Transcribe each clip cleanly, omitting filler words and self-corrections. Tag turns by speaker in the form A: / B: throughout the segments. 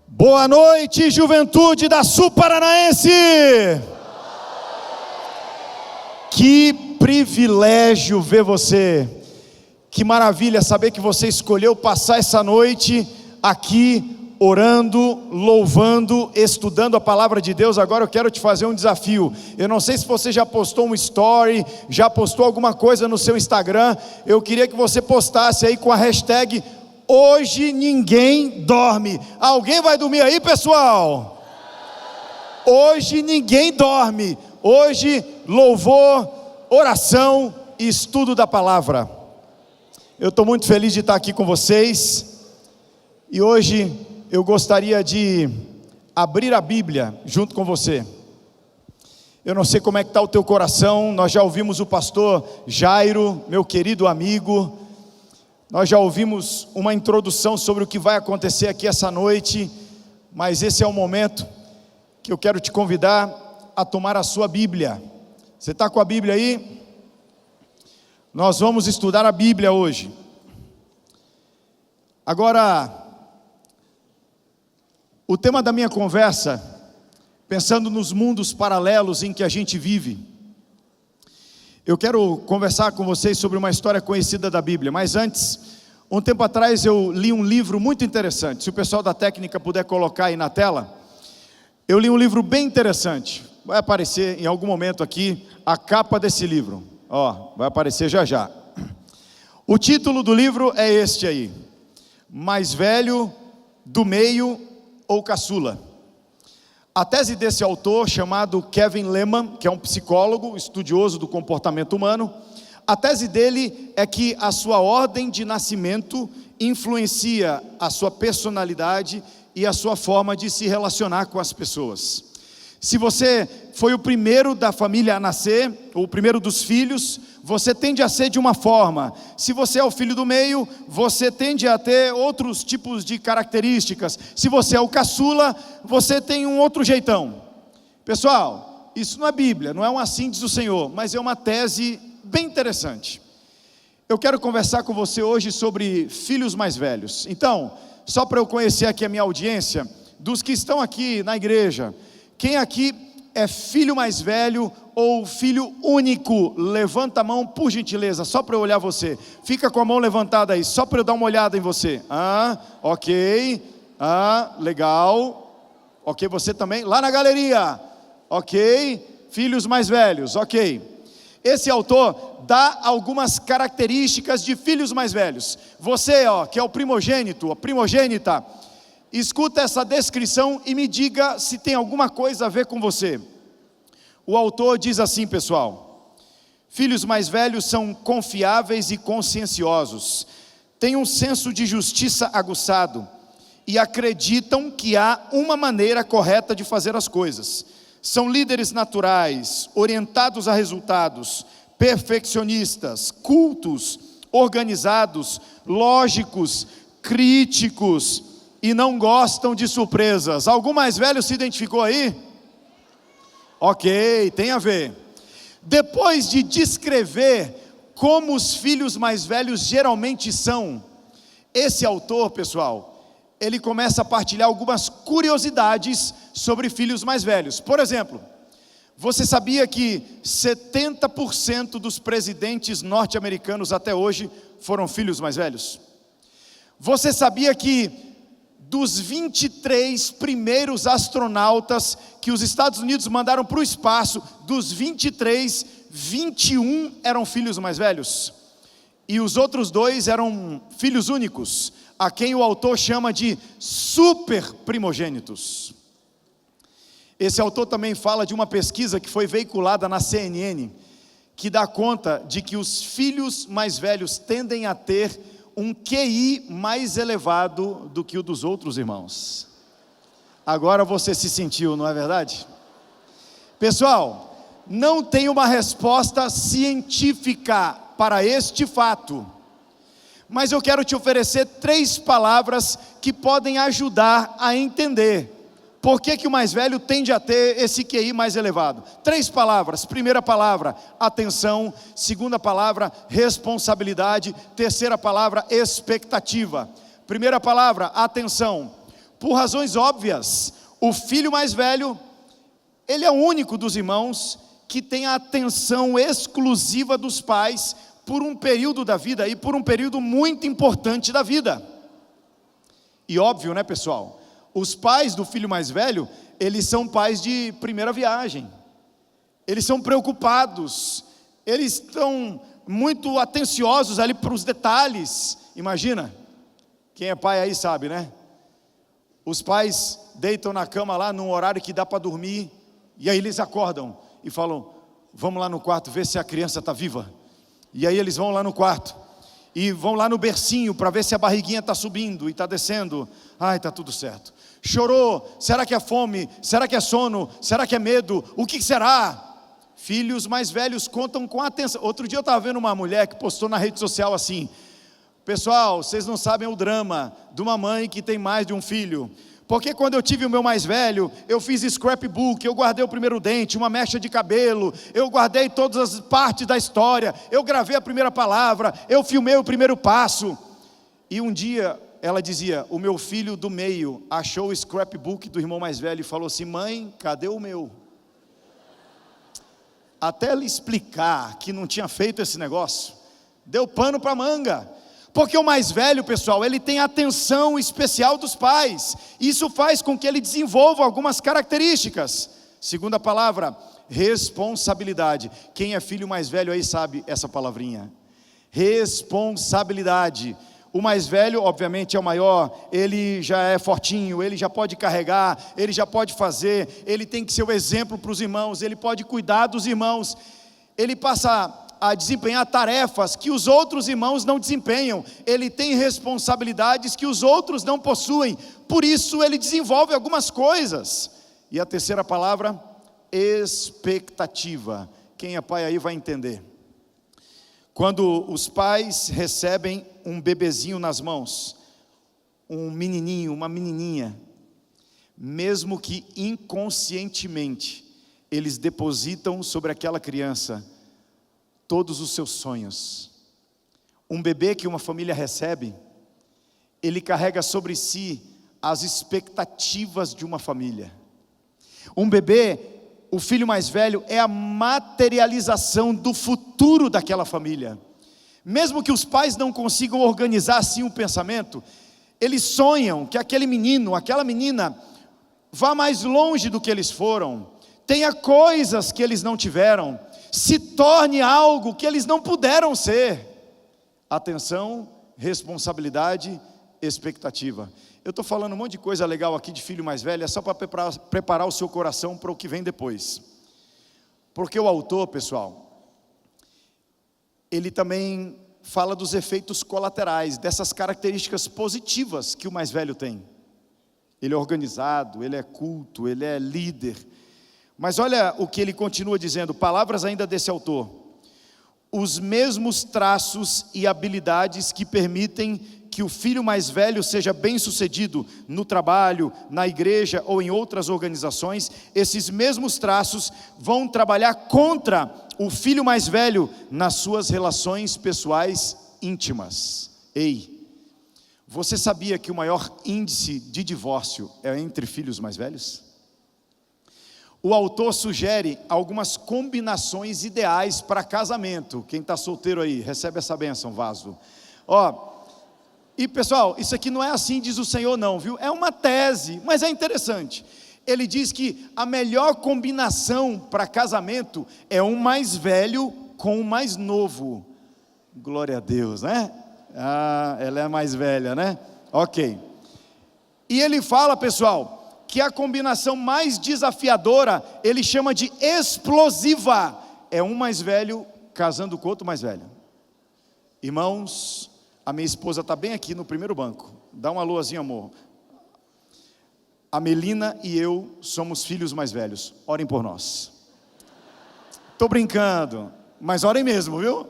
A: Boa noite, juventude da Sul Paranaense! Que privilégio ver você, que maravilha saber que você escolheu passar essa noite aqui, orando, louvando, estudando a palavra de Deus. Agora eu quero te fazer um desafio. Eu não sei se você já postou um story, já postou alguma coisa no seu Instagram. Eu queria que você postasse aí com a hashtag Hoje Ninguém Dorme. Alguém vai dormir aí, pessoal? Hoje ninguém dorme. Hoje louvor, oração e estudo da palavra. Eu estou muito feliz de estar aqui com vocês. E hoje eu gostaria de abrir a Bíblia junto com você. Eu não sei como é que está o teu coração. Nós já ouvimos o pastor Jairo, meu querido amigo. Nós já ouvimos uma introdução sobre o que vai acontecer aqui essa noite, mas esse é o momento que eu quero te convidar a tomar a sua Bíblia. Você está com a Bíblia aí? Nós vamos estudar a Bíblia hoje. Agora, o tema da minha conversa, pensando nos mundos paralelos em que a gente vive, eu quero conversar com vocês sobre uma história conhecida da Bíblia, mas antes, um tempo atrás eu li um livro muito interessante. Se o pessoal da técnica puder colocar aí na tela, eu li um livro bem interessante. Vai aparecer em algum momento aqui a capa desse livro. Ó, vai aparecer já já. O título do livro é este aí: Mais Velho, do Meio ou Caçula? A tese desse autor, chamado Kevin Leman, que é um psicólogo, estudioso do comportamento humano, a tese dele é que a sua ordem de nascimento influencia a sua personalidade e a sua forma de se relacionar com as pessoas. Se você foi o primeiro da família a nascer, ou o primeiro dos filhos, você tende a ser de uma forma. Se você é o filho do meio, você tende a ter outros tipos de características. Se você é o caçula, você tem um outro jeitão. Pessoal, isso não é Bíblia, não é um assim diz o Senhor, mas é uma tese bem interessante. Eu quero conversar com você hoje sobre filhos mais velhos. Então, só para eu conhecer aqui a minha audiência, dos que estão aqui na igreja, quem aqui é filho mais velho ou filho único? Levanta a mão, por gentileza, só para eu olhar você. Fica com a mão levantada aí, só para eu dar uma olhada em você. Ok. Legal. Ok, você também. Lá na galeria. Ok. Filhos mais velhos. Ok. Esse autor dá algumas características de filhos mais velhos. Você, que é o primogênito, a primogênita, escuta essa descrição e me diga se tem alguma coisa a ver com você. O autor diz assim, pessoal: filhos mais velhos são confiáveis e conscienciosos, têm um senso de justiça aguçado e acreditam que há uma maneira correta de fazer as coisas. São líderes naturais, orientados a resultados, perfeccionistas, cultos, organizados, lógicos, críticos, e não gostam de surpresas. Algum mais velho se identificou aí? Ok, tem a ver. Depois de descrever como os filhos mais velhos geralmente são, esse autor, pessoal, ele começa a partilhar algumas curiosidades sobre filhos mais velhos. Por exemplo, você sabia que 70% dos presidentes norte-americanos até hoje foram filhos mais velhos? Você sabia que dos 23 primeiros astronautas que os Estados Unidos mandaram para o espaço, dos 23, 21 eram filhos mais velhos? E os outros 2 eram filhos únicos, a quem o autor chama de super primogênitos. Esse autor também fala de uma pesquisa que foi veiculada na CNN, que dá conta de que os filhos mais velhos tendem a ter um QI mais elevado do que o dos outros irmãos. Agora você se sentiu, não é verdade? Pessoal, não tem uma resposta científica para este fato, mas eu quero te oferecer 3 palavras que podem ajudar a entender por que o mais velho tende a ter esse QI mais elevado. 3 palavras. Primeira palavra, atenção. Segunda palavra, responsabilidade. Terceira palavra, expectativa. Primeira palavra, atenção. Por razões óbvias, o filho mais velho, ele é o único dos irmãos que tem a atenção exclusiva dos pais por um período da vida, e por um período muito importante da vida. E óbvio, né, pessoal? Os pais do filho mais velho, eles são pais de primeira viagem. Eles são preocupados, eles estão muito atenciosos ali para os detalhes. Imagina, quem é pai aí sabe, né? Os pais deitam na cama lá num horário que dá para dormir, e aí eles acordam e falam: vamos lá no quarto ver se a criança está viva. E aí eles vão lá no quarto e vão lá no bercinho para ver se a barriguinha está subindo e está descendo. Ai, está tudo certo. Chorou, será que é fome? Será que é sono? Será que é medo? O que será? Filhos mais velhos contam com atenção. Outro dia eu estava vendo uma mulher que postou na rede social assim: pessoal, vocês não sabem o drama de uma mãe que tem mais de um filho. Porque quando eu tive o meu mais velho, eu fiz scrapbook, eu guardei o primeiro dente, uma mecha de cabelo, eu guardei todas as partes da história, eu gravei a primeira palavra, eu filmei o primeiro passo. E um dia ela dizia: o meu filho do meio achou o scrapbook do irmão mais velho e falou assim: mãe, cadê o meu? Até ela explicar que não tinha feito esse negócio, deu pano para manga. Porque o mais velho, pessoal, ele tem atenção especial dos pais. Isso faz com que ele desenvolva algumas características. Segunda palavra, responsabilidade. Quem é filho mais velho aí sabe essa palavrinha. Responsabilidade. O mais velho, obviamente, é o maior. Ele já é fortinho, ele já pode carregar, ele já pode fazer. Ele tem que ser o exemplo para os irmãos, ele pode cuidar dos irmãos. Ele passa a desempenhar tarefas que os outros irmãos não desempenham. Ele tem responsabilidades que os outros não possuem. Por isso ele desenvolve algumas coisas. E a terceira palavra, expectativa. Quem é pai aí vai entender. Quando os pais recebem um bebezinho nas mãos, um menininho, uma menininha, mesmo que inconscientemente, eles depositam sobre aquela criança todos os seus sonhos. Um bebê que uma família recebe, ele carrega sobre si as expectativas de uma família. Um bebê, o filho mais velho, é a materialização do futuro daquela família. Mesmo que os pais não consigam organizar assim o pensamento, eles sonham que aquele menino, aquela menina, vá mais longe do que eles foram, tenha coisas que eles não tiveram, se torne algo que eles não puderam ser. Atenção, responsabilidade, expectativa. Eu estou falando um monte de coisa legal aqui de filho mais velho, é só para preparar o seu coração para o que vem depois. Porque o autor, pessoal, ele também fala dos efeitos colaterais, dessas características positivas que o mais velho tem. Ele é organizado, ele é culto, ele é líder. Mas olha o que ele continua dizendo, palavras ainda desse autor: os mesmos traços e habilidades que permitem que o filho mais velho seja bem sucedido no trabalho, na igreja ou em outras organizações, esses mesmos traços vão trabalhar contra o filho mais velho nas suas relações pessoais íntimas. Ei, você sabia que o maior índice de divórcio é entre filhos mais velhos? O autor sugere algumas combinações ideais para casamento. Quem está solteiro aí, recebe essa bênção, vaso. E pessoal, isso aqui não é assim, diz o Senhor não, viu? É uma tese, mas é interessante. Ele diz que a melhor combinação para casamento é um mais velho com um mais novo. Glória a Deus, né? Ela é mais velha, né? Ok. E ele fala, pessoal, que a combinação mais desafiadora, ele chama de explosiva, é um mais velho casando com outro mais velho. Irmãos, a minha esposa está bem aqui no primeiro banco, dá uma luazinha, amor. A Melina e eu somos filhos mais velhos, orem por nós. Estou brincando, mas orem mesmo, viu?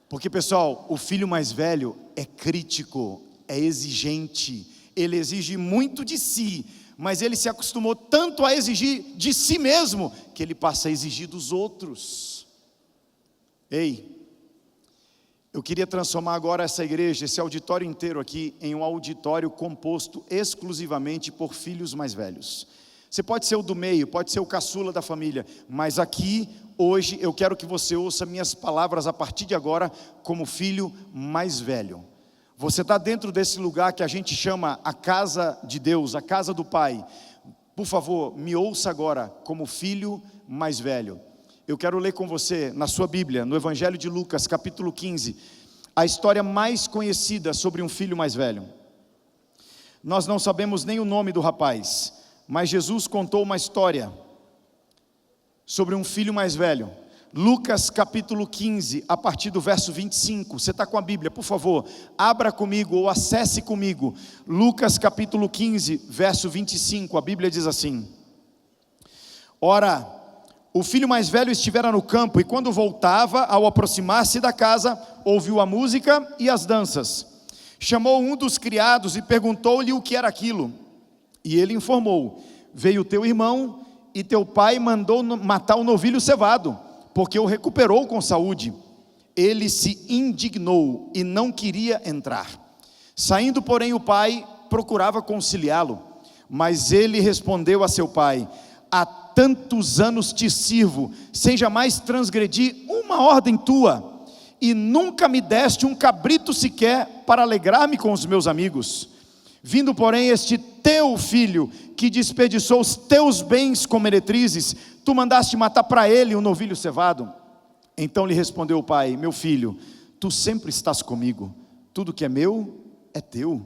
A: Porque, pessoal, o filho mais velho é crítico, é exigente, ele exige muito de si, mas ele se acostumou tanto a exigir de si mesmo, que ele passa a exigir dos outros. Ei, Eu queria transformar agora essa igreja, esse auditório inteiro aqui, em um auditório composto exclusivamente por filhos mais velhos. Você pode ser o do meio, pode ser o caçula da família, mas aqui, hoje, eu quero que você ouça minhas palavras a partir de agora, como filho mais velho. Você está dentro desse lugar que a gente chama a casa de Deus, a casa do Pai. Por favor, me ouça agora, como filho mais velho. Eu quero ler com você, na sua Bíblia, no Evangelho de Lucas, capítulo 15, a história mais conhecida sobre um filho mais velho. Nós não sabemos nem o nome do rapaz, mas Jesus contou uma história sobre um filho mais velho. Lucas capítulo 15, a partir do verso 25. Você está com a Bíblia, por favor, abra comigo ou acesse comigo. Lucas capítulo 15, verso 25, a Bíblia diz assim: Ora, o filho mais velho estivera no campo, e quando voltava, ao aproximar-se da casa, ouviu a música e as danças. Chamou um dos criados e perguntou-lhe o que era aquilo. E ele informou: veio teu irmão, e teu pai mandou matar o novilho cevado, porque o recuperou com saúde. Ele se indignou e não queria entrar. Saindo, porém, o pai procurava conciliá-lo, mas ele respondeu a seu pai: há tantos anos te sirvo, sem jamais transgredir uma ordem tua, e nunca me deste um cabrito sequer para alegrar-me com os meus amigos. Vindo, porém, este teu filho, que desperdiçou os teus bens com meretrizes, tu mandaste matar para ele um novilho cevado. Então lhe respondeu o pai: meu filho, tu sempre estás comigo, tudo que é meu é teu.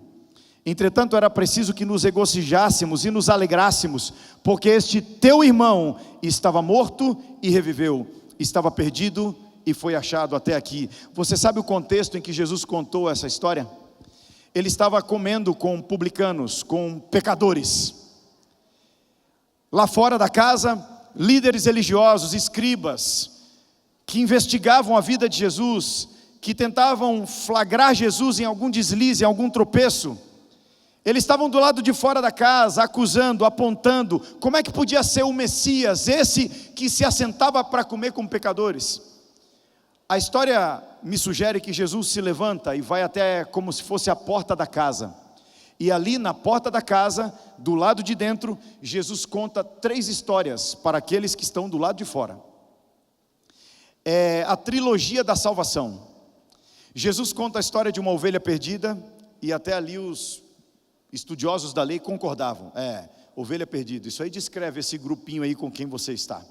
A: Entretanto, era preciso que nos regozijássemos e nos alegrássemos, porque este teu irmão estava morto e reviveu, estava perdido e foi achado. Até aqui. Você sabe o contexto em que Jesus contou essa história? Ele estava comendo com publicanos, com pecadores. Lá fora da casa, líderes religiosos, escribas, que investigavam a vida de Jesus, que tentavam flagrar Jesus em algum deslize, em algum tropeço. Eles estavam do lado de fora da casa, acusando, apontando, como é que podia ser o Messias, esse que se assentava para comer com pecadores. A história me sugere que Jesus se levanta e vai até como se fosse a porta da casa. E ali na porta da casa, do lado de dentro, Jesus conta 3 histórias para aqueles que estão do lado de fora. É a trilogia da salvação. Jesus conta a história de uma ovelha perdida, e até ali os estudiosos da lei concordavam. Ovelha perdida, isso aí descreve esse grupinho aí com quem você está.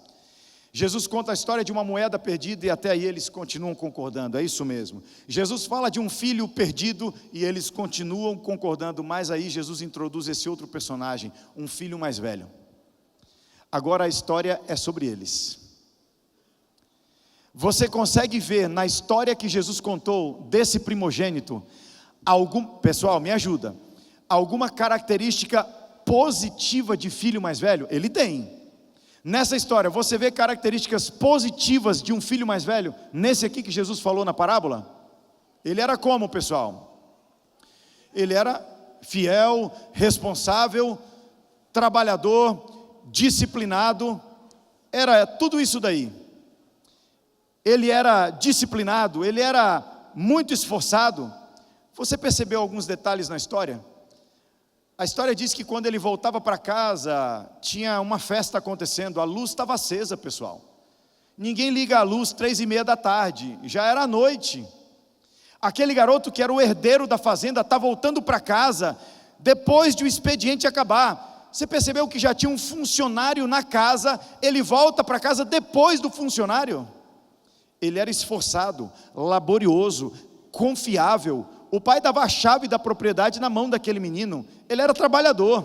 A: Jesus conta a história de uma moeda perdida, e até aí eles continuam concordando, é isso mesmo. Jesus fala de um filho perdido, e eles continuam concordando, mas aí Jesus introduz esse outro personagem, um filho mais velho. Agora a história é sobre eles. Você consegue ver na história que Jesus contou, desse primogênito, pessoal, me ajuda, alguma característica positiva de filho mais velho? Ele tem. Nessa história, você vê características positivas de um filho mais velho? Nesse aqui que Jesus falou na parábola? Ele era como, pessoal? Ele era fiel, responsável, trabalhador, disciplinado, era tudo isso daí. Ele era disciplinado, ele era muito esforçado. Você percebeu alguns detalhes na história? A história diz que quando ele voltava para casa, tinha uma festa acontecendo, a luz estava acesa, pessoal. Ninguém liga a luz 3:30 da tarde, já era noite. Aquele garoto que era o herdeiro da fazenda está voltando para casa, depois de o expediente acabar. Você percebeu que já tinha um funcionário na casa, ele volta para casa depois do funcionário? Ele era esforçado, laborioso, confiável. O pai dava a chave da propriedade na mão daquele menino. Ele era trabalhador.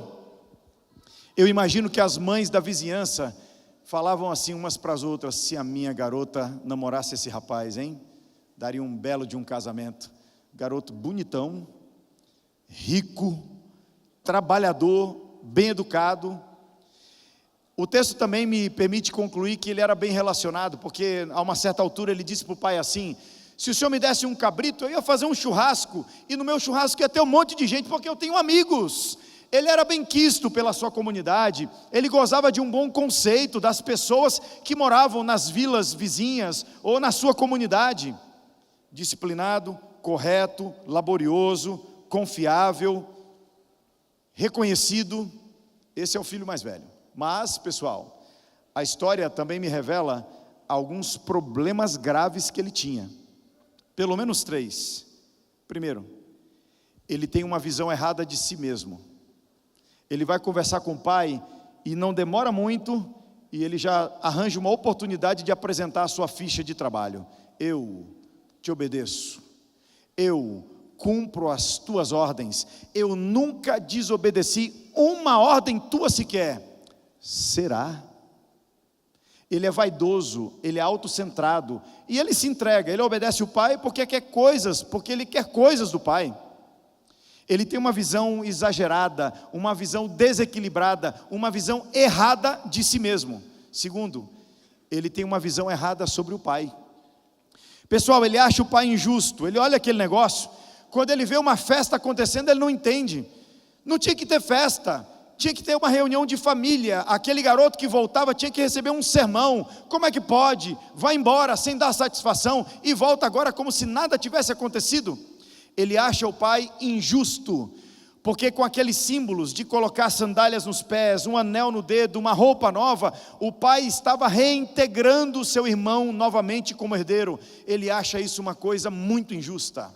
A: Eu imagino que as mães da vizinhança falavam assim umas para as outras: se a minha garota namorasse esse rapaz, hein? Daria um belo de um casamento. Garoto bonitão, rico, trabalhador, bem educado. O texto também me permite concluir que ele era bem relacionado, porque a uma certa altura ele disse para o pai assim: se o senhor me desse um cabrito, eu ia fazer um churrasco, e no meu churrasco ia ter um monte de gente, porque eu tenho amigos. Ele era bem quisto pela sua comunidade, ele gozava de um bom conceito das pessoas que moravam nas vilas vizinhas, ou na sua comunidade. disciplinado, correto, laborioso, confiável, reconhecido. Esse é o filho mais velho. Mas, pessoal, a história também me revela alguns problemas graves que ele tinha. Pelo menos 3. Primeiro, ele tem uma visão errada de si mesmo. Ele vai conversar com o pai e não demora muito, e ele já arranja uma oportunidade de apresentar a sua ficha de trabalho. Eu te obedeço, eu cumpro as tuas ordens, eu nunca desobedeci uma ordem tua sequer. Será? Ele é vaidoso, ele é autocentrado, e ele se entrega, ele obedece o pai porque ele quer coisas do pai. Ele tem uma visão exagerada, uma visão desequilibrada, uma visão errada de si mesmo. Segundo, ele tem uma visão errada sobre o pai. Pessoal, ele acha o pai injusto, ele olha aquele negócio, quando ele vê uma festa acontecendo, ele não entende. Não tinha que ter festa, tinha que ter uma reunião de família. Aquele garoto que voltava tinha que receber um sermão. Como é que pode? Vai embora sem dar satisfação e volta agora como se nada tivesse acontecido. Ele acha o pai injusto, porque com aqueles símbolos de colocar sandálias nos pés, um anel no dedo, uma roupa nova, o pai estava reintegrando o seu irmão novamente como herdeiro. Ele acha isso uma coisa muito injusta.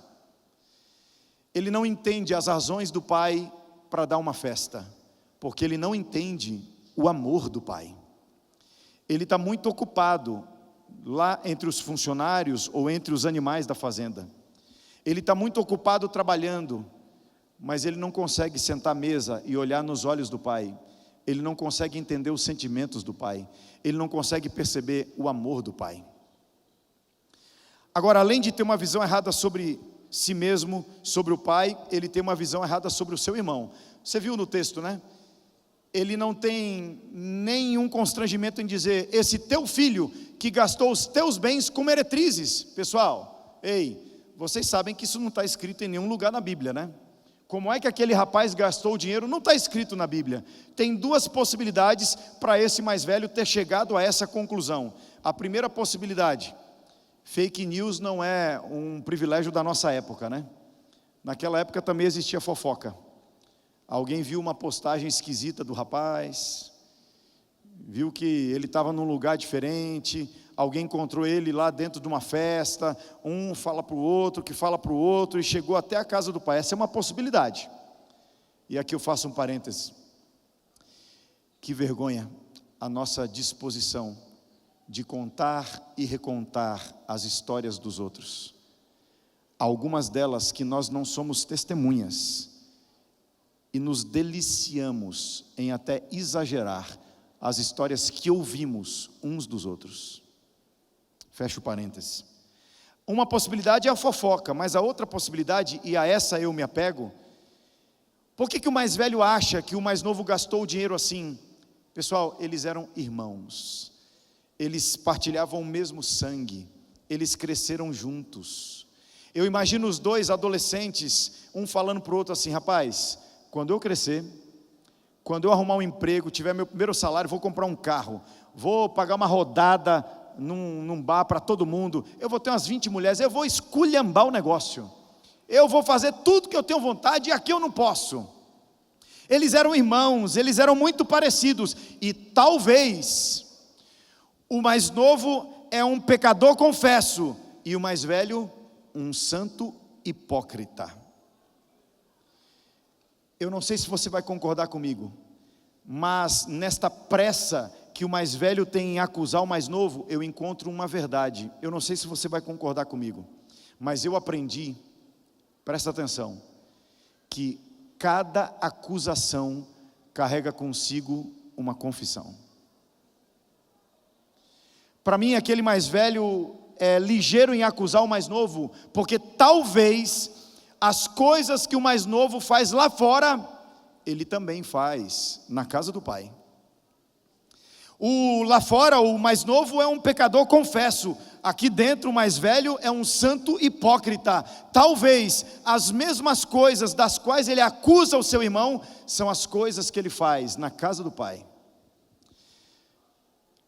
A: Ele não entende as razões do pai para dar uma festa, porque ele não entende o amor do pai. Ele está muito ocupado lá entre os funcionários ou entre os animais da fazenda. Ele está muito ocupado trabalhando, mas ele não consegue sentar à mesa e olhar nos olhos do pai. Ele não consegue entender os sentimentos do pai. Ele não consegue perceber o amor do pai. Agora, além de ter uma visão errada sobre si mesmo, sobre o pai, ele tem uma visão errada sobre o seu irmão. Você viu no texto, né? Ele não tem nenhum constrangimento em dizer: esse teu filho que gastou os teus bens com meretrizes. Pessoal, vocês sabem que isso não está escrito em nenhum lugar na Bíblia, né? Como é que aquele rapaz gastou o dinheiro? Não está escrito na Bíblia. Tem 2 possibilidades para esse mais velho ter chegado a essa conclusão. A primeira possibilidade: fake news não é um privilégio da nossa época, né? Naquela época também existia fofoca. Alguém viu uma postagem esquisita do rapaz, viu que ele estava num lugar diferente, alguém encontrou ele lá dentro de uma festa, um fala para o outro, que fala para o outro, e chegou até a casa do pai. Essa é uma possibilidade. E aqui eu faço um parêntese. Que vergonha a nossa disposição de contar e recontar as histórias dos outros. Algumas delas que nós não somos testemunhas, e nos deliciamos em até exagerar as histórias que ouvimos uns dos outros. Fecho o parêntese. Uma possibilidade é a fofoca, mas a outra possibilidade, e a essa eu me apego: por que o mais velho acha que o mais novo gastou o dinheiro assim? Pessoal, eles eram irmãos, eles partilhavam o mesmo sangue, eles cresceram juntos. Eu imagino os 2 adolescentes, um falando para o outro assim: rapaz, quando eu crescer, quando eu arrumar um emprego, tiver meu primeiro salário, vou comprar um carro, vou pagar uma rodada num bar para todo mundo, eu vou ter umas 20 mulheres, eu vou esculhambar o negócio, eu vou fazer tudo que eu tenho vontade e aqui eu não posso. Eles eram irmãos, eles eram muito parecidos, e talvez o mais novo é um pecador confesso, e o mais velho um santo hipócrita. Eu não sei se você vai concordar comigo, mas nesta pressa que o mais velho tem em acusar o mais novo, eu encontro uma verdade. Eu não sei se você vai concordar comigo, mas eu aprendi, presta atenção, que cada acusação carrega consigo uma confissão. Para mim, aquele mais velho é ligeiro em acusar o mais novo, porque talvez as coisas que o mais novo faz lá fora, ele também faz na casa do pai. Lá fora, o mais novo é um pecador confesso. Aqui dentro, o mais velho é um santo hipócrita. Talvez as mesmas coisas das quais ele acusa o seu irmão, são as coisas que ele faz na casa do pai.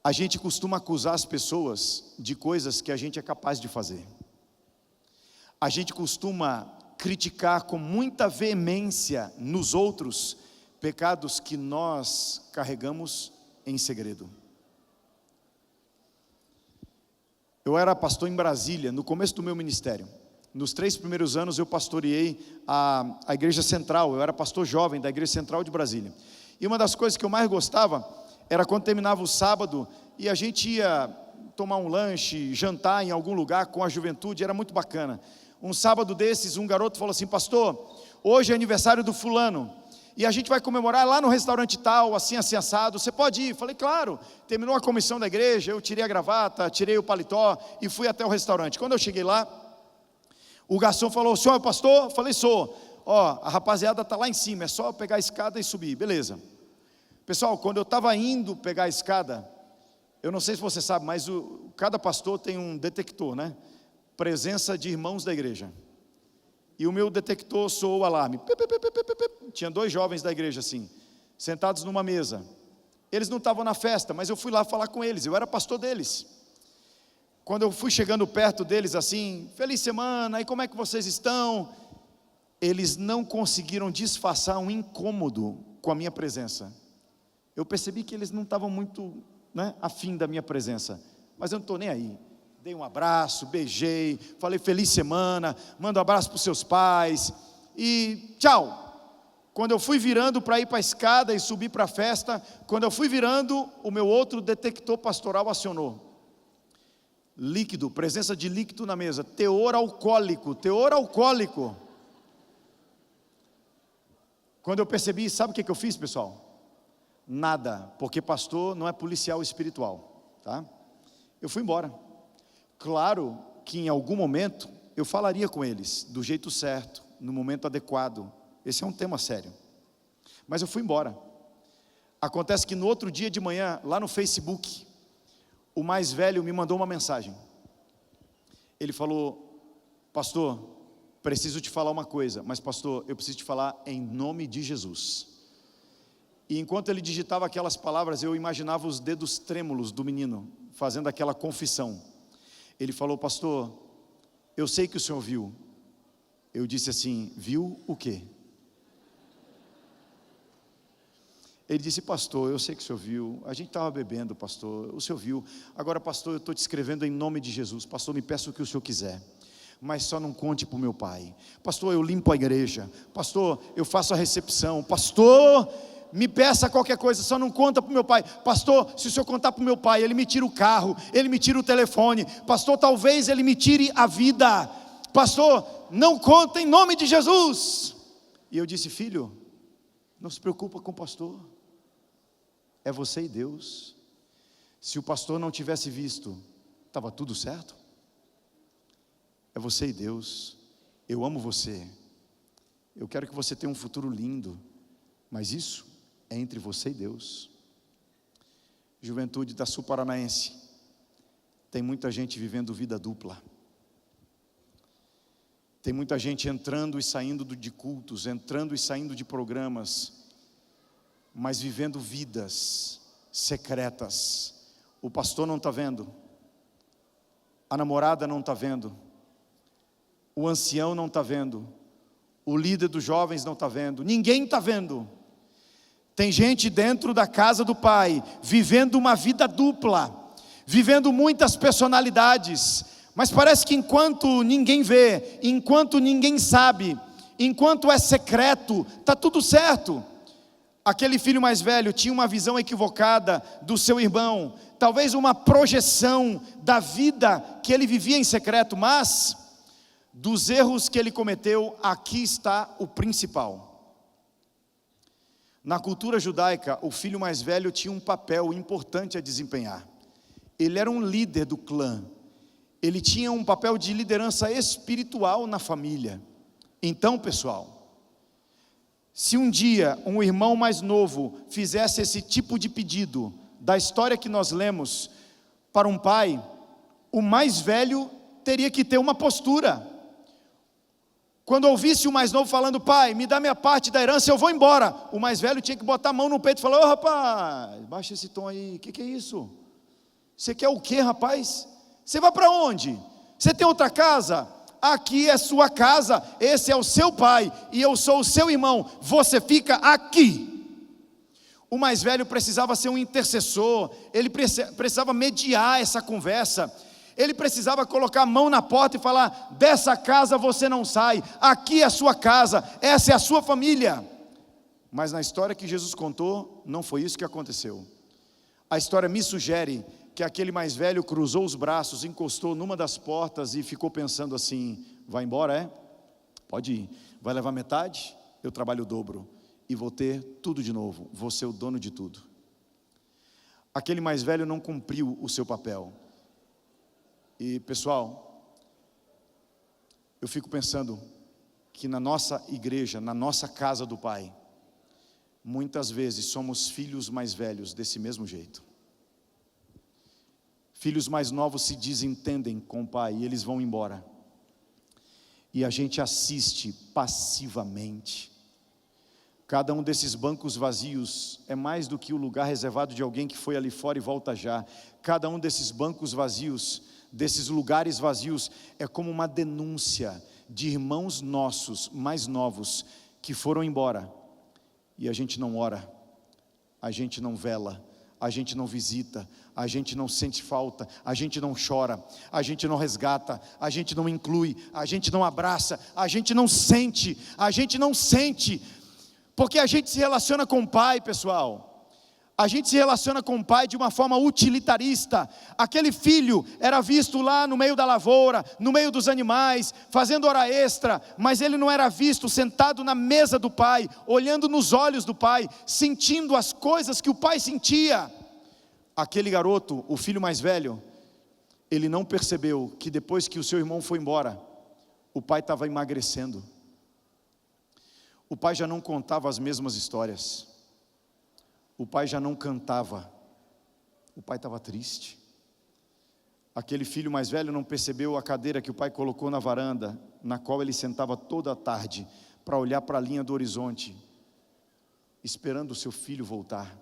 A: A gente costuma acusar as pessoas de coisas que a gente é capaz de fazer. a gente costuma criticar com muita veemência nos outros pecados que nós carregamos em segredo. Eu era pastor em Brasília, no começo do meu ministério. Nos 3 primeiros anos eu pastoreei a igreja central, eu era pastor jovem da igreja central de Brasília. E uma das coisas que eu mais gostava era quando terminava o sábado e a gente ia tomar um lanche, jantar em algum lugar com a juventude, era muito bacana. Um sábado desses, um garoto falou assim: pastor, hoje é aniversário do fulano, e a gente vai comemorar lá no restaurante tal, assim assado, você pode ir? Falei, claro. Terminou a comissão da igreja, eu tirei a gravata, tirei o paletó e fui até o restaurante. Quando eu cheguei lá, o garçom falou: o senhor é o pastor? Falei, sou. Ó, a rapaziada está lá em cima, é só pegar a escada e subir, beleza. Pessoal, quando eu estava indo pegar a escada, eu não sei se você sabe, mas cada pastor tem um detector, né? Presença de irmãos da igreja. E o meu detector soou o alarme. Tinha 2 jovens da igreja assim, sentados numa mesa. Eles não estavam na festa, mas eu fui lá falar com eles, eu era pastor deles. Quando eu fui chegando perto deles assim, feliz semana, e como é que vocês estão? Eles não conseguiram disfarçar um incômodo com a minha presença. Eu percebi que eles não estavam muito, afim da minha presença, mas eu não estou nem aí. Dei um abraço, beijei, falei feliz semana, mando um abraço para os seus pais, e tchau. Quando eu fui virando para ir para a escada e subir para a festa, quando eu fui virando, o meu outro detector pastoral acionou. Líquido, presença de líquido na mesa, teor alcoólico. Quando eu percebi, sabe o que eu fiz, pessoal? Nada, porque pastor não é policial espiritual, tá? Eu fui embora. Claro que em algum momento eu falaria com eles, do jeito certo, no momento adequado. Esse é um tema sério. Mas eu fui embora. Acontece que no outro dia de manhã, lá no Facebook, o mais velho me mandou uma mensagem. Ele falou: pastor, preciso te falar uma coisa, mas pastor, eu preciso te falar em nome de Jesus. E enquanto ele digitava aquelas palavras, eu imaginava os dedos trêmulos do menino, fazendo aquela confissão. Ele falou: pastor, eu sei que o senhor viu. Eu disse assim: viu o quê? Ele disse: pastor, eu sei que o senhor viu, a gente estava bebendo, pastor, o senhor viu. Agora, pastor, eu estou te escrevendo em nome de Jesus. Pastor, me peça o que o senhor quiser, mas só não conte para o meu pai. Pastor, eu limpo a igreja. Pastor, eu faço a recepção. Pastor, me peça qualquer coisa, só não conta para o meu pai. Pastor, se o senhor contar para o meu pai, ele me tira o carro, ele me tira o telefone. Pastor, talvez ele me tire a vida. Pastor, não conta em nome de Jesus. E eu disse: filho, não se preocupa com o pastor, é você e Deus. Se o pastor não tivesse visto, estava tudo certo. É você e Deus. Eu amo você, eu quero que você tenha um futuro lindo, mas isso é entre você e Deus. Juventude da Sul Paranaense, tem muita gente vivendo vida dupla. Tem muita gente entrando e saindo de cultos, entrando e saindo de programas, mas vivendo vidas secretas. O pastor não está vendo, a namorada não está vendo, o ancião não está vendo, o líder dos jovens não está vendo, ninguém está vendo. Tem gente dentro da casa do Pai, vivendo uma vida dupla, vivendo muitas personalidades, mas parece que enquanto ninguém vê, enquanto ninguém sabe, enquanto é secreto, está tudo certo. Aquele filho mais velho tinha uma visão equivocada do seu irmão, talvez uma projeção da vida que ele vivia em secreto, mas dos erros que ele cometeu, aqui está o principal. Na cultura judaica, o filho mais velho tinha um papel importante a desempenhar. Ele era um líder do clã. Ele tinha um papel de liderança espiritual na família. Então, pessoal, se um dia um irmão mais novo fizesse esse tipo de pedido, da história que nós lemos, para um pai, o mais velho teria que ter uma postura. Quando ouvisse o mais novo falando: pai, me dá minha parte da herança, eu vou embora, o mais velho tinha que botar a mão no peito e falar: ô rapaz, baixa esse tom aí, o que é isso? Você quer o quê, rapaz? Você vai para onde? Você tem outra casa? aqui é sua casa, esse é o seu pai, e eu sou o seu irmão, você fica aqui. O mais velho precisava ser um intercessor, ele precisava mediar essa conversa, ele precisava colocar a mão na porta e falar: dessa casa você não sai, aqui é a sua casa, essa é a sua família. Mas na história que Jesus contou, não foi isso que aconteceu. A história me sugere que aquele mais velho cruzou os braços, encostou numa das portas e ficou pensando assim: vai embora, é? Pode ir, vai levar metade, eu trabalho o dobro, e vou ter tudo de novo, vou ser o dono de tudo. Aquele mais velho não cumpriu o seu papel. E pessoal, eu fico pensando que na nossa igreja, na nossa casa do Pai, muitas vezes somos filhos mais velhos desse mesmo jeito. Filhos mais novos se desentendem com o pai e eles vão embora. E a gente assiste passivamente. Cada um desses bancos vazios é mais do que o lugar reservado de alguém que foi ali fora e volta já. Cada um desses bancos vazios, desses lugares vazios, é como uma denúncia de irmãos nossos mais novos que foram embora. E a gente não ora, a gente não vela, a gente não visita, a gente não sente falta, a gente não chora, a gente não resgata, a gente não inclui, a gente não abraça, a gente não sente, porque a gente se relaciona com o pai, pessoal. A gente se relaciona com o pai de uma forma utilitarista. Aquele filho era visto lá no meio da lavoura, no meio dos animais, fazendo hora extra, mas ele não era visto sentado na mesa do pai, olhando nos olhos do pai, sentindo as coisas que o pai sentia. Aquele garoto, o filho mais velho, ele não percebeu que depois que o seu irmão foi embora, o pai estava emagrecendo. O pai já não contava as mesmas histórias. O pai já não cantava, o pai estava triste. Aquele filho mais velho não percebeu a cadeira que o pai colocou na varanda, na qual ele sentava toda a tarde, para olhar para a linha do horizonte, esperando o seu filho voltar.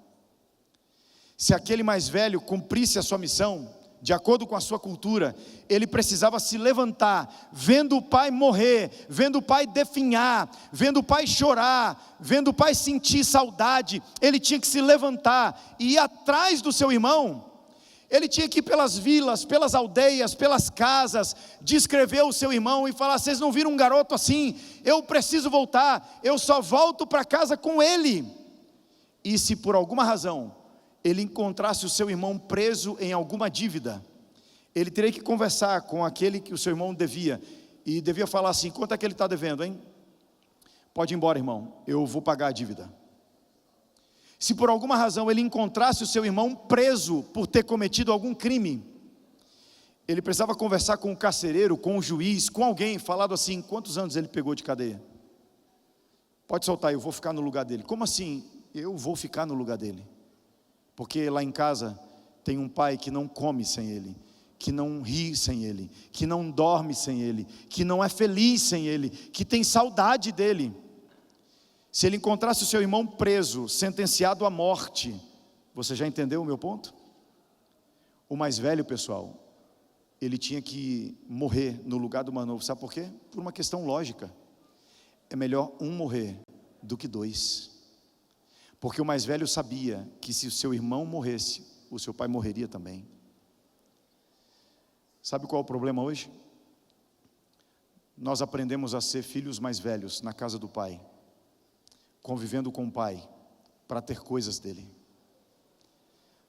A: Se aquele mais velho cumprisse a sua missão, de acordo com a sua cultura, ele precisava se levantar, vendo o pai morrer, vendo o pai definhar, vendo o pai chorar, vendo o pai sentir saudade. Ele tinha que se levantar e ir atrás do seu irmão. Ele tinha que ir pelas vilas, pelas aldeias, pelas casas, descrever o seu irmão e falar: vocês não viram um garoto assim? Eu preciso voltar, eu só volto para casa com ele. E se por alguma razão ele encontrasse o seu irmão preso em alguma dívida, ele teria que conversar com aquele que o seu irmão devia, e devia falar assim: quanto é que ele está devendo, hein? Pode ir embora, irmão, eu vou pagar a dívida. Se por alguma razão ele encontrasse o seu irmão preso por ter cometido algum crime, ele precisava conversar com o carcereiro, com o juiz, com alguém, falado assim: quantos anos ele pegou de cadeia? Pode soltar, eu vou ficar no lugar dele. Como assim, eu vou ficar no lugar dele? Porque lá em casa tem um pai que não come sem ele, que não ri sem ele, que não dorme sem ele, que não é feliz sem ele, que tem saudade dele. Se ele encontrasse o seu irmão preso, sentenciado à morte, você já entendeu o meu ponto? O mais velho, pessoal, ele tinha que morrer no lugar do mais novo. Sabe por quê? Por uma questão lógica. É melhor um morrer do que dois. Porque o mais velho sabia que se o seu irmão morresse, o seu pai morreria também. Sabe qual é o problema hoje? Nós aprendemos a ser filhos mais velhos na casa do pai, convivendo com o pai, para ter coisas dele.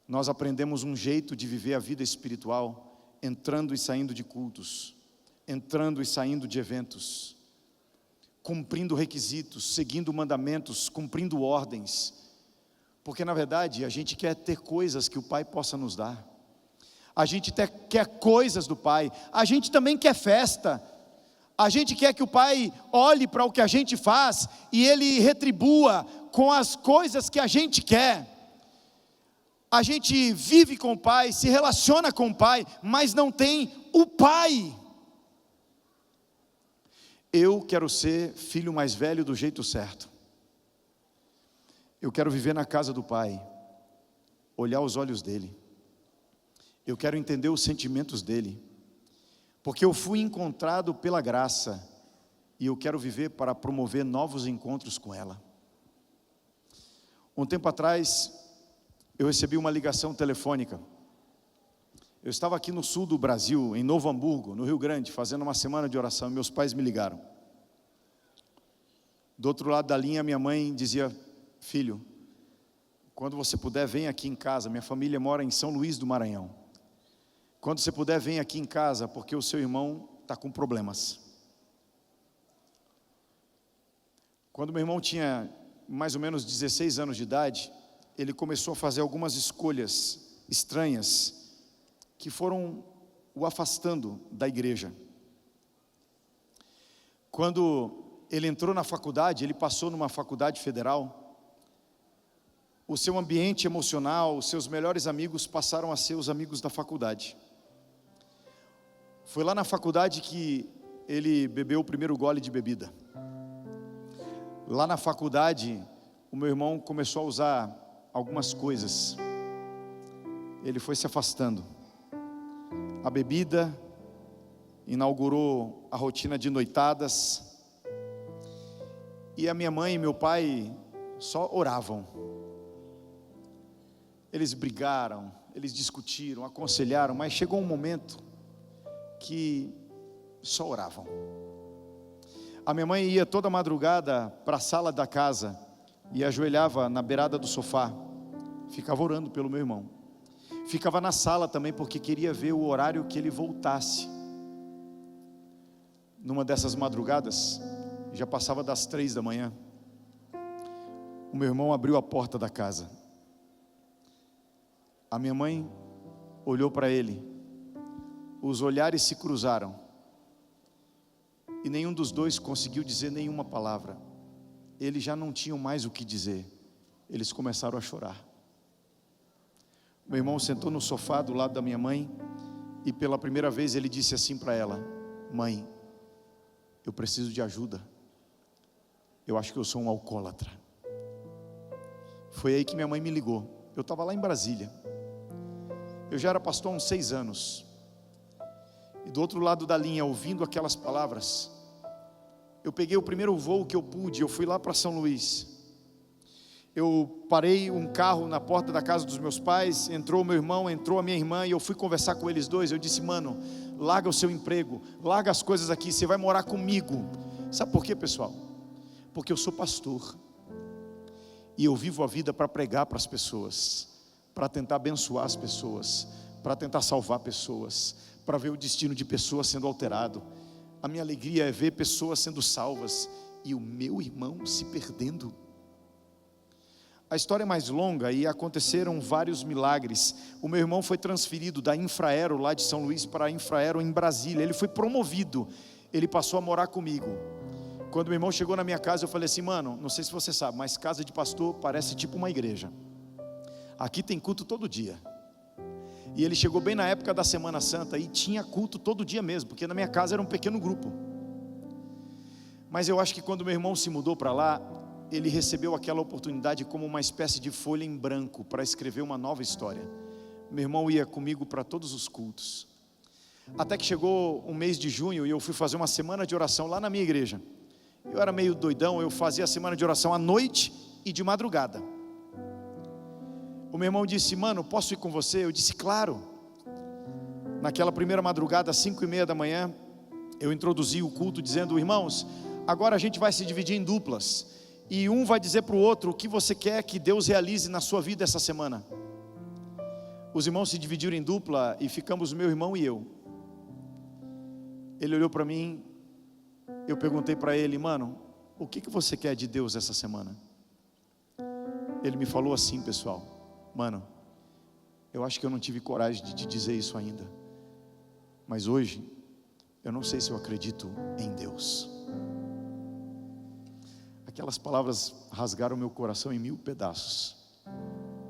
A: Nós aprendemos um jeito de viver a vida espiritual, entrando e saindo de cultos, entrando e saindo de eventos, cumprindo requisitos, seguindo mandamentos, cumprindo ordens. Porque na verdade a gente quer ter coisas que o pai possa nos dar. A gente quer coisas do pai. A gente também quer festa. A gente quer que o pai olhe para o que a gente faz e ele retribua com as coisas que a gente quer. A gente vive com o pai, se relaciona com o pai, mas não tem o pai. Eu quero ser filho mais velho do jeito certo. Eu quero viver na casa do pai, olhar os olhos dele. Eu quero entender os sentimentos dele, porque eu fui encontrado pela graça e eu quero viver para promover novos encontros com ela. Um tempo atrás, eu recebi uma ligação telefônica. Eu estava aqui no sul do Brasil, em Novo Hamburgo, no Rio Grande, fazendo uma semana de oração, e meus pais me ligaram. Do outro lado da linha, minha mãe dizia: filho, quando você puder, vem aqui em casa. Minha família mora em São Luís do Maranhão. Quando você puder, vem aqui em casa, porque o seu irmão está com problemas. Quando meu irmão tinha mais ou menos 16 anos de idade, ele começou a fazer algumas escolhas estranhas que foram o afastando da igreja. Quando ele entrou na faculdade, ele passou numa faculdade federal, o seu ambiente emocional, os seus melhores amigos passaram a ser os amigos da faculdade. Foi lá na faculdade que ele bebeu o primeiro gole de bebida. Lá na faculdade, o meu irmão começou a usar algumas coisas. Ele foi se afastando. A bebida inaugurou a rotina de noitadas. E a minha mãe e meu pai só oravam. Eles brigaram, eles discutiram, aconselharam, mas chegou um momento que só oravam. A minha mãe ia toda madrugada para a sala da casa e ajoelhava na beirada do sofá, ficava orando pelo meu irmão. Ficava na sala também porque queria ver o horário que ele voltasse. Numa dessas madrugadas, já passava das 3 da manhã, o meu irmão abriu a porta da casa. A minha mãe olhou para ele, os olhares se cruzaram e nenhum dos dois conseguiu dizer nenhuma palavra. Eles já não tinham mais o que dizer, eles começaram a chorar. Meu irmão sentou no sofá do lado da minha mãe e pela primeira vez ele disse assim para ela: mãe, eu preciso de ajuda, eu acho que eu sou um alcoólatra. Foi aí que minha mãe me ligou. Eu estava lá em Brasília, eu já era pastor há uns 6 anos, e do outro lado da linha, ouvindo aquelas palavras, eu peguei o primeiro voo que eu pude, eu fui lá para São Luís. Eu parei um carro na porta da casa dos meus pais, entrou o meu irmão, entrou a minha irmã, e eu fui conversar com eles dois. Eu disse: mano, larga o seu emprego, larga as coisas aqui, você vai morar comigo. Sabe por quê, pessoal? Porque eu sou pastor, e eu vivo a vida para pregar para as pessoas, para tentar abençoar as pessoas, para tentar salvar pessoas, para ver o destino de pessoas sendo alterado. A minha alegria é ver pessoas sendo salvas, e o meu irmão se perdendo. A história é mais longa e aconteceram vários milagres. O meu irmão foi transferido da Infraero lá de São Luís para a Infraero em Brasília. Ele foi promovido, ele passou a morar comigo. Quando meu irmão chegou na minha casa, eu falei assim: mano, não sei se você sabe, mas casa de pastor parece tipo uma igreja. Aqui tem culto todo dia. E ele chegou bem na época da Semana Santa e tinha culto todo dia mesmo, porque na minha casa era um pequeno grupo. Mas eu acho que quando meu irmão se mudou para lá, ele recebeu aquela oportunidade como uma espécie de folha em branco para escrever uma nova história. Meu irmão ia comigo para todos os cultos. Até que chegou o mês de junho e eu fui fazer uma semana de oração lá na minha igreja. Eu era meio doidão, eu fazia a semana de oração à noite e de madrugada. O meu irmão disse: mano, posso ir com você? Eu disse: claro. Naquela primeira madrugada, às 5:30 da manhã, eu introduzi o culto dizendo: irmãos, agora a gente vai se dividir em duplas, e um vai dizer para o outro o que você quer que Deus realize na sua vida essa semana. Os irmãos se dividiram em dupla e ficamos meu irmão e eu. Ele olhou para mim, eu perguntei para ele: mano, o que você quer de Deus essa semana? Ele me falou assim, pessoal: mano, eu acho que eu não tive coragem de te dizer isso ainda, mas hoje eu não sei se eu acredito em Deus. Aquelas palavras rasgaram meu coração em 1000 pedaços,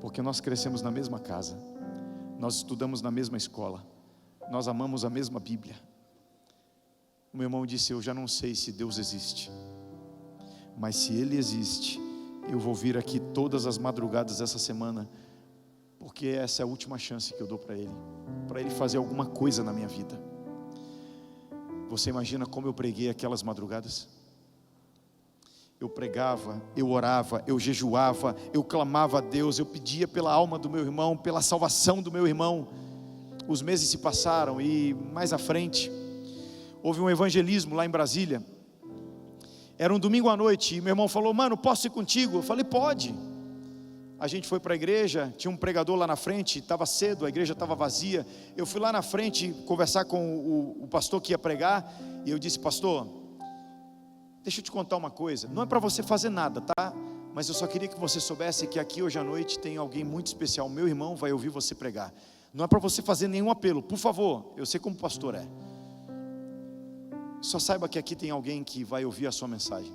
A: porque nós crescemos na mesma casa, nós estudamos na mesma escola, nós amamos a mesma Bíblia. O meu irmão disse: eu já não sei se Deus existe, mas se Ele existe, eu vou vir aqui todas as madrugadas essa semana, porque essa é a última chance que eu dou para Ele fazer alguma coisa na minha vida. Você imagina como eu preguei aquelas madrugadas? Eu pregava, eu orava, eu jejuava, eu clamava a Deus, eu pedia pela alma do meu irmão, pela salvação do meu irmão. Os meses se passaram e mais à frente houve um evangelismo lá em Brasília. Era um domingo à noite e meu irmão falou: mano, posso ir contigo? Eu falei: pode. A gente foi para a igreja, tinha um pregador lá na frente, estava cedo, a igreja estava vazia. Eu fui lá na frente conversar com o pastor que ia pregar, e eu disse: pastor, deixa eu te contar uma coisa, não é para você fazer nada, tá? Mas eu só queria que você soubesse que aqui hoje à noite tem alguém muito especial, meu irmão vai ouvir você pregar. Não é para você fazer nenhum apelo, por favor, eu sei como pastor é. Só saiba que aqui tem alguém que vai ouvir a sua mensagem.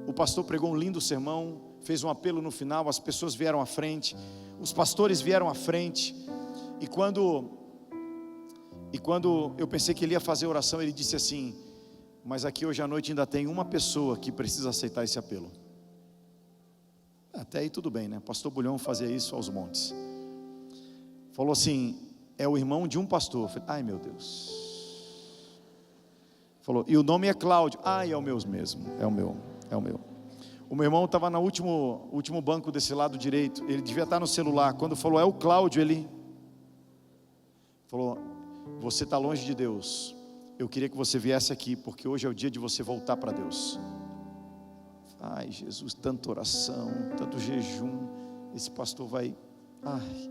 A: O pastor pregou um lindo sermão, fez um apelo no final, as pessoas vieram à frente, os pastores vieram à frente, e quando eu pensei que ele ia fazer oração, ele disse assim: mas aqui hoje à noite ainda tem uma pessoa que precisa aceitar esse apelo. Até aí tudo bem, né? Pastor Bulhão fazia isso aos montes. Falou assim: é o irmão de um pastor. Eu falei: ai meu Deus. Falou: e o nome é Cláudio. Ai, é o meu mesmo, é o meu. O meu irmão estava no último banco desse lado direito, ele devia estar no celular. Quando falou: é o Cláudio, ele falou: você está longe de Deus, eu queria que você viesse aqui, porque hoje é o dia de você voltar para Deus. Ai Jesus, tanta oração, tanto jejum, esse pastor vai... Ai.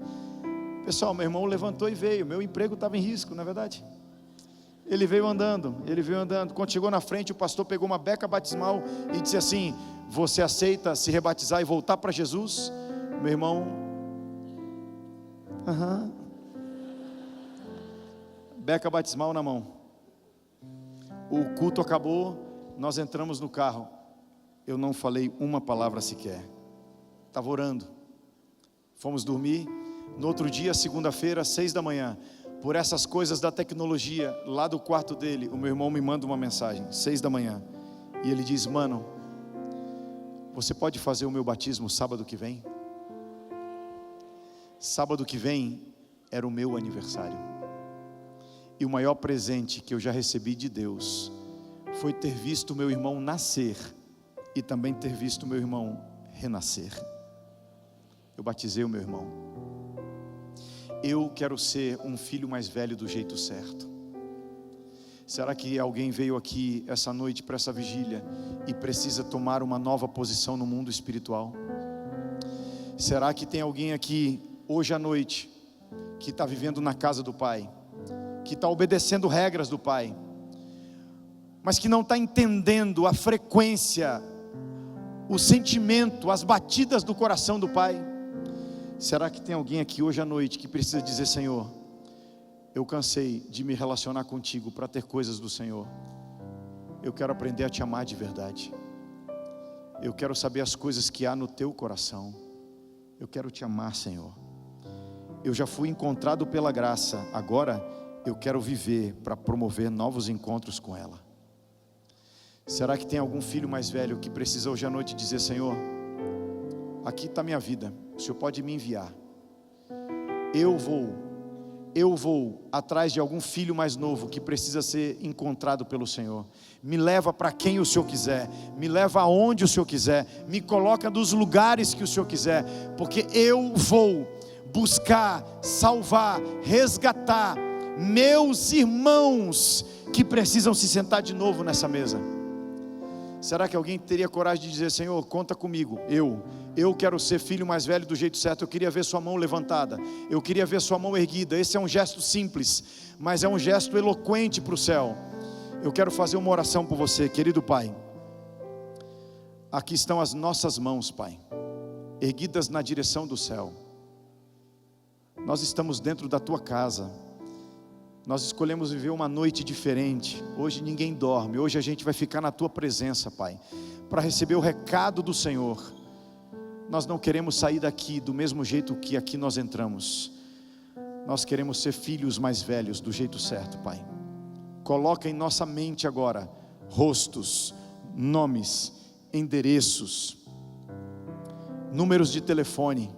A: Pessoal, meu irmão levantou e veio, meu emprego estava em risco, não é verdade? Ele veio andando, quando chegou na frente, o pastor pegou uma beca batismal e disse assim: você aceita se rebatizar e voltar para Jesus? Meu irmão, beca batismal na mão. O culto acabou, nós entramos no carro, eu não falei uma palavra sequer, estava orando, fomos dormir. No outro dia, segunda-feira, 6 da manhã, por essas coisas da tecnologia, lá do quarto dele, o meu irmão me manda uma mensagem, 6 da manhã, e ele diz: mano, você pode fazer o meu batismo sábado que vem? Sábado que vem era o meu aniversário, e o maior presente que eu já recebi de Deus foi ter visto o meu irmão nascer e também ter visto o meu irmão renascer. Eu batizei o meu irmão. Eu quero ser um filho mais velho do jeito certo. Será que alguém veio aqui essa noite para essa vigília e precisa tomar uma nova posição no mundo espiritual? Será que tem alguém aqui hoje à noite que está vivendo na casa do Pai, que está obedecendo regras do Pai, mas que não está entendendo a frequência, o sentimento, as batidas do coração do Pai? Será que tem alguém aqui hoje à noite que precisa dizer: Senhor, eu cansei de me relacionar contigo para ter coisas do Senhor, eu quero aprender a te amar de verdade, eu quero saber as coisas que há no teu coração, eu quero te amar, Senhor. Eu já fui encontrado pela graça, agora eu quero viver para promover novos encontros com ela. Será que tem algum filho mais velho que precisa hoje à noite dizer: Senhor, aqui está minha vida, o Senhor pode me enviar, eu vou atrás de algum filho mais novo que precisa ser encontrado pelo Senhor. Me leva para quem o Senhor quiser, me leva aonde o Senhor quiser, me coloca nos lugares que o Senhor quiser, porque eu vou buscar, salvar, resgatar meus irmãos que precisam se sentar de novo nessa mesa. Será que alguém teria coragem de dizer: Senhor, conta comigo, eu quero ser filho mais velho do jeito certo. Eu queria ver sua mão levantada, eu queria ver sua mão erguida. Esse é um gesto simples, mas é um gesto eloquente para o céu. Eu quero fazer uma oração por você, querido Pai. Aqui estão as nossas mãos, Pai, erguidas na direção do céu. Nós estamos dentro da tua casa, nós escolhemos viver uma noite diferente. Hoje ninguém dorme, hoje a gente vai ficar na tua presença, Pai, para receber o recado do Senhor. Nós não queremos sair daqui do mesmo jeito que aqui nós entramos. Nós queremos ser filhos mais velhos do jeito certo, Pai. Coloca em nossa mente agora rostos, nomes, endereços, números de telefone.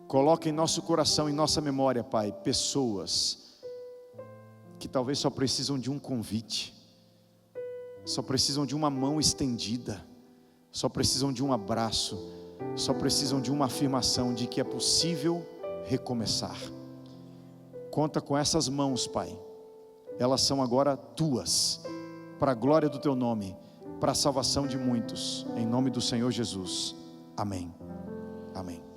A: Coloca em nosso coração, em nossa memória, Pai, pessoas que talvez só precisam de um convite, só precisam de uma mão estendida, só precisam de um abraço, só precisam de uma afirmação de que é possível recomeçar. Conta com essas mãos, Pai, elas são agora tuas, para a glória do teu nome, para a salvação de muitos, em nome do Senhor Jesus, amém, amém.